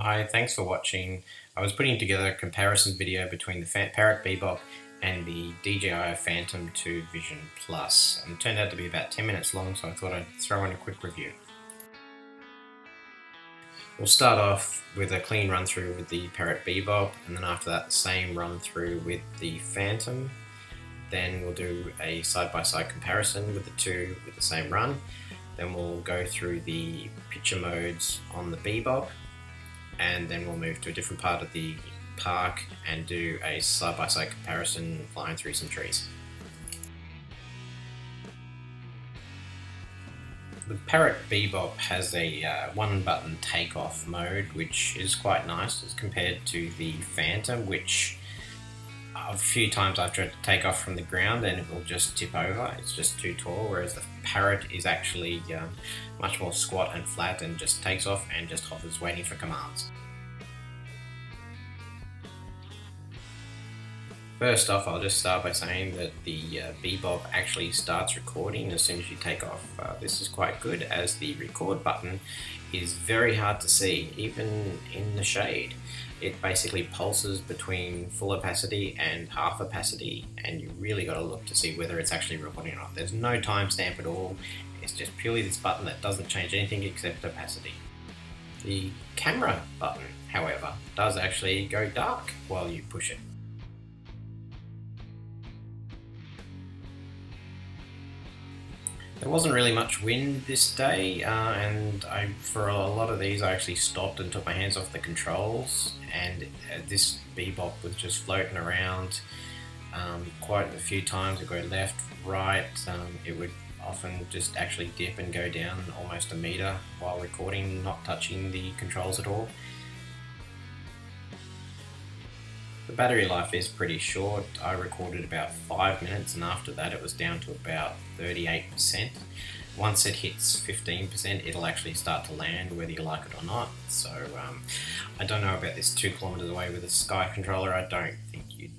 Hi, thanks for watching. I was putting together a comparison video between the Parrot Bebop and the DJI Phantom 2 Vision Plus, and it turned out to be about 10 minutes long, so I thought I'd throw in a quick review. We'll start off with a clean run through with the Parrot Bebop, and then after that the same run through with the Phantom. Then we'll do a side-by-side comparison with the two with the same run. Then we'll go through the picture modes on the Bebop, and then we'll move to a different part of the park and do a side-by-side comparison flying through some trees. The Parrot Bebop has a one-button takeoff mode, which is quite nice as compared to the Phantom, which a few times I've tried to take off from the ground and it will just tip over. It's just too tall, whereas the Parrot is actually much more squat and flat and just takes off and just hovers waiting for commands. First off, I'll just start by saying that the Bebop actually starts recording as soon as you take off. This is quite good, as the record button is very hard to see, even in the shade. It basically pulses between full opacity and half opacity, and you really got to look to see whether it's actually recording or not. There's no timestamp at all. It's just purely this button that doesn't change anything except opacity. The camera button, however, does actually go dark while you push it. There wasn't really much wind this day, and for a lot of these I actually stopped and took my hands off the controls, and this Bebop was just floating around quite a few times. It would go left, right, it would often just actually dip and go down almost a meter while recording, not touching the controls at all. The battery life is pretty short. I recorded about 5 minutes, and after that it was down to about 38%. Once it hits 15%, it'll actually start to land whether you like it or not. So I don't know about this 2 kilometers away with a Sky controller. I don't think you'd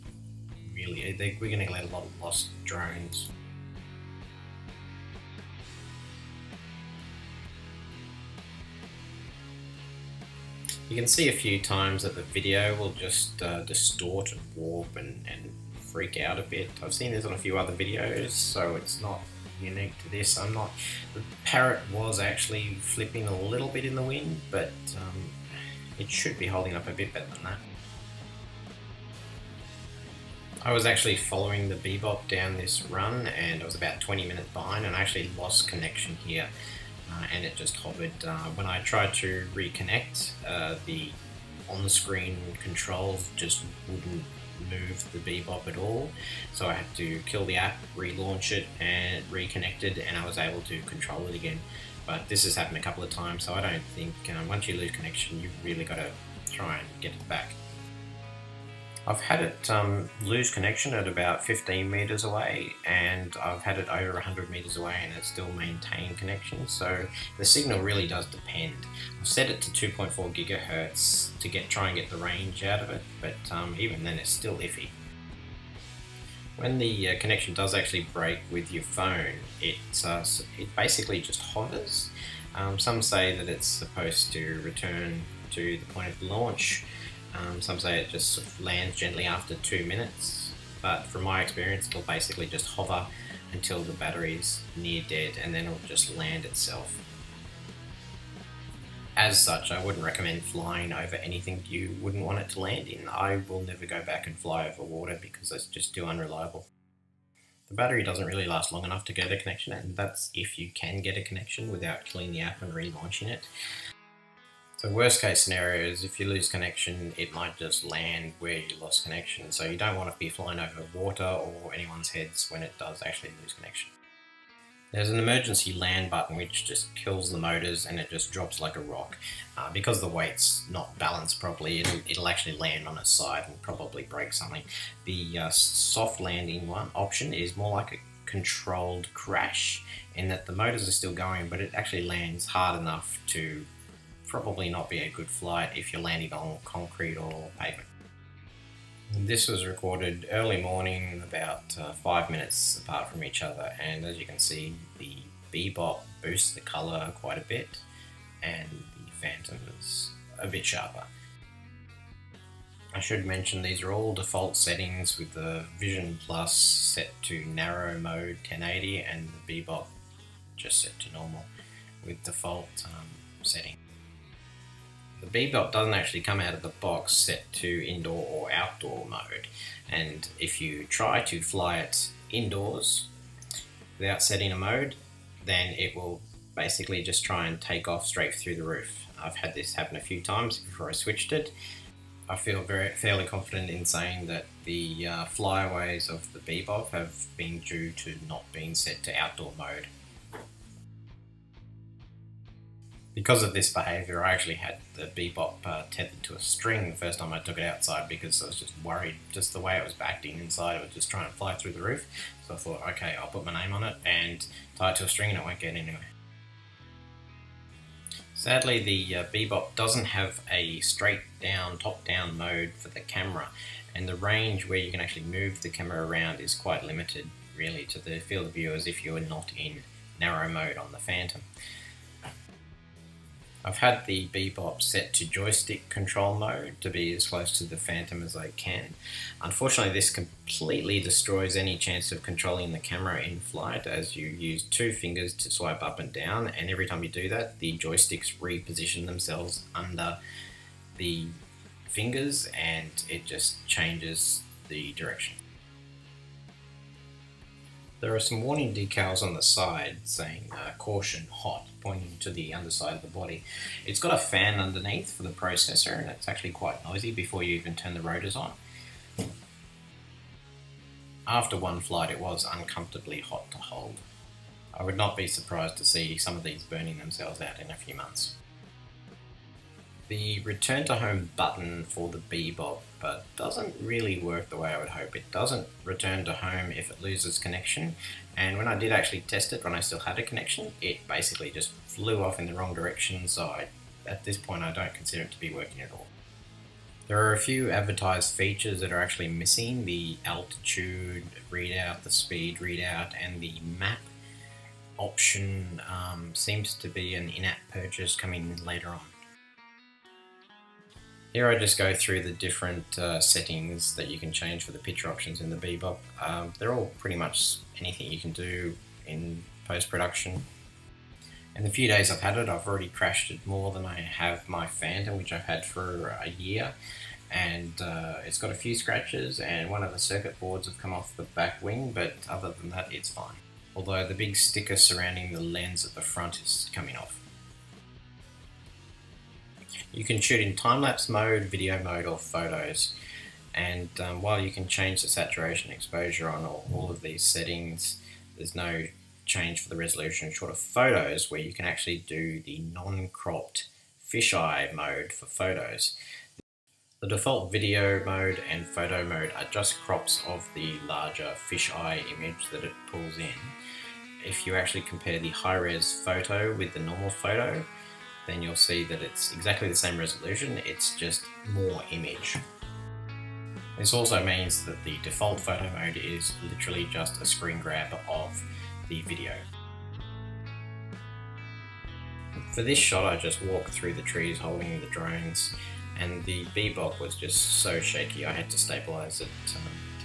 really, we're going to get a lot of lost drones. You can see a few times that the video will just distort and warp and freak out a bit. I've seen this on a few other videos, so it's not unique to this. The Parrot was actually flipping a little bit in the wind, but it should be holding up a bit better than that. I was actually following the Bebop down this run, and I was about 20 minutes behind, and I actually lost connection here. And it just hovered. When I tried to reconnect, the on-screen controls just wouldn't move the Bebop at all, so I had to kill the app, relaunch it, and it reconnected, and I was able to control it again. But this has happened a couple of times, so I don't think once you lose connection, you've really got to try and get it back. I've had it lose connection at about 15 meters away, and I've had it over 100 meters away and it's still maintained connection, so the signal really does depend. I've set it to 2.4 gigahertz to try and get the range out of it, but even then it's still iffy. When the connection does actually break with your phone, it basically just hovers. Some say that it's supposed to return to the point of launch. Some say it just sort of lands gently after 2 minutes, but from my experience it'll basically just hover until the battery's near dead, and then it'll just land itself. As such, I wouldn't recommend flying over anything you wouldn't want it to land in. I will never go back and fly over water because it's just too unreliable. The battery doesn't really last long enough to get a connection, and that's if you can get a connection without killing the app and relaunching it. So worst case scenario is if you lose connection, it might just land where you lost connection. So you don't want to be flying over water or anyone's heads when it does actually lose connection. There's an emergency land button which just kills the motors and it just drops like a rock. Because the weight's not balanced properly, it'll actually land on its side and probably break something. The soft landing option is more like a controlled crash, in that the motors are still going, but it actually lands hard enough to probably not be a good flight if you're landing on concrete or pavement. This was recorded early morning, about 5 minutes apart from each other, and as you can see, the Bebop boosts the colour quite a bit, and the Phantom is a bit sharper. I should mention these are all default settings, with the Vision Plus set to narrow mode 1080 and the Bebop just set to normal with default setting. The Bebop doesn't actually come out of the box set to indoor or outdoor mode, and if you try to fly it indoors without setting a mode, then it will basically just try and take off straight through the roof. I've had this happen a few times before I switched it. I feel fairly confident in saying that the flyaways of the Bebop have been due to not being set to outdoor mode. Because of this behaviour, I actually had the Bebop tethered to a string the first time I took it outside, because I was just worried, just the way it was backed in inside, it was just trying to fly through the roof. So I thought, okay, I'll put my name on it and tie it to a string and it won't get anywhere. Sadly, the Bebop doesn't have a straight down, top down mode for the camera, and the range where you can actually move the camera around is quite limited, really, to the field of view, as if you were not in narrow mode on the Phantom. I've had the Bebop set to joystick control mode to be as close to the Phantom as I can. Unfortunately, this completely destroys any chance of controlling the camera in flight, as you use 2 fingers to swipe up and down, and every time you do that, the joysticks reposition themselves under the fingers and it just changes the direction. There are some warning decals on the side saying caution hot, pointing to the underside of the body. It's got a fan underneath for the processor, and it's actually quite noisy before you even turn the rotors on. After one flight, it was uncomfortably hot to hold. I would not be surprised to see some of these burning themselves out in a few months. The return to home button for the Bebop doesn't really work the way I would hope. It doesn't return to home if it loses connection, and when I did actually test it when I still had a connection, it basically just flew off in the wrong direction, so at this point I don't consider it to be working at all. There are a few advertised features that are actually missing: the altitude readout, the speed readout, and the map option seems to be an in-app purchase coming later on. Here I just go through the different settings that you can change for the picture options in the Bebop. They're all pretty much anything you can do in post-production. In the few days I've had it, I've already crashed it more than I have my Phantom, which I've had for a year. And it's got a few scratches, and one of the circuit boards have come off the back wing, but other than that it's fine. Although the big sticker surrounding the lens at the front is coming off. You can shoot in time-lapse mode, video mode, or photos, and while you can change the saturation exposure on all of these settings, there's no change for the resolution short of photos, where you can actually do the non-cropped fisheye mode for photos. The default video mode and photo mode are just crops of the larger fisheye image that it pulls in. If you actually compare the high-res photo with the normal photo, then you'll see that it's exactly the same resolution, it's just more image. This also means that the default photo mode is literally just a screen grab of the video. For this shot I just walked through the trees holding the drones, and the Bebop was just so shaky I had to stabilise it to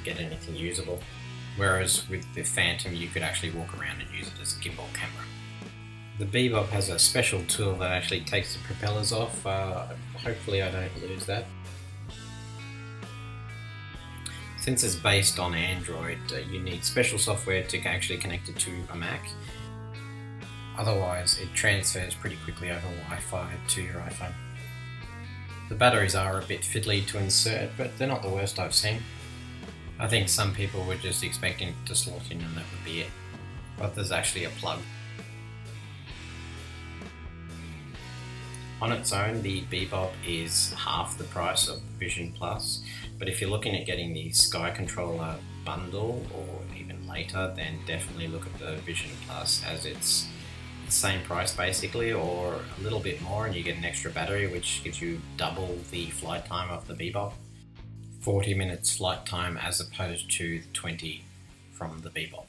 get anything usable. Whereas with the Phantom you could actually walk around and use it as a gimbal camera. The Bebop has a special tool that actually takes the propellers off. Hopefully I don't lose that. Since it's based on Android, you need special software to actually connect it to a Mac. Otherwise, it transfers pretty quickly over Wi-Fi to your iPhone. The batteries are a bit fiddly to insert, but they're not the worst I've seen. I think some people were just expecting it to slot in and that would be it. But there's actually a plug. On its own, the Bebop is half the price of Vision Plus, but if you're looking at getting the Sky Controller bundle or even later, then definitely look at the Vision Plus, as it's the same price basically, or a little bit more, and you get an extra battery which gives you double the flight time of the Bebop. 40 minutes flight time as opposed to 20 from the Bebop.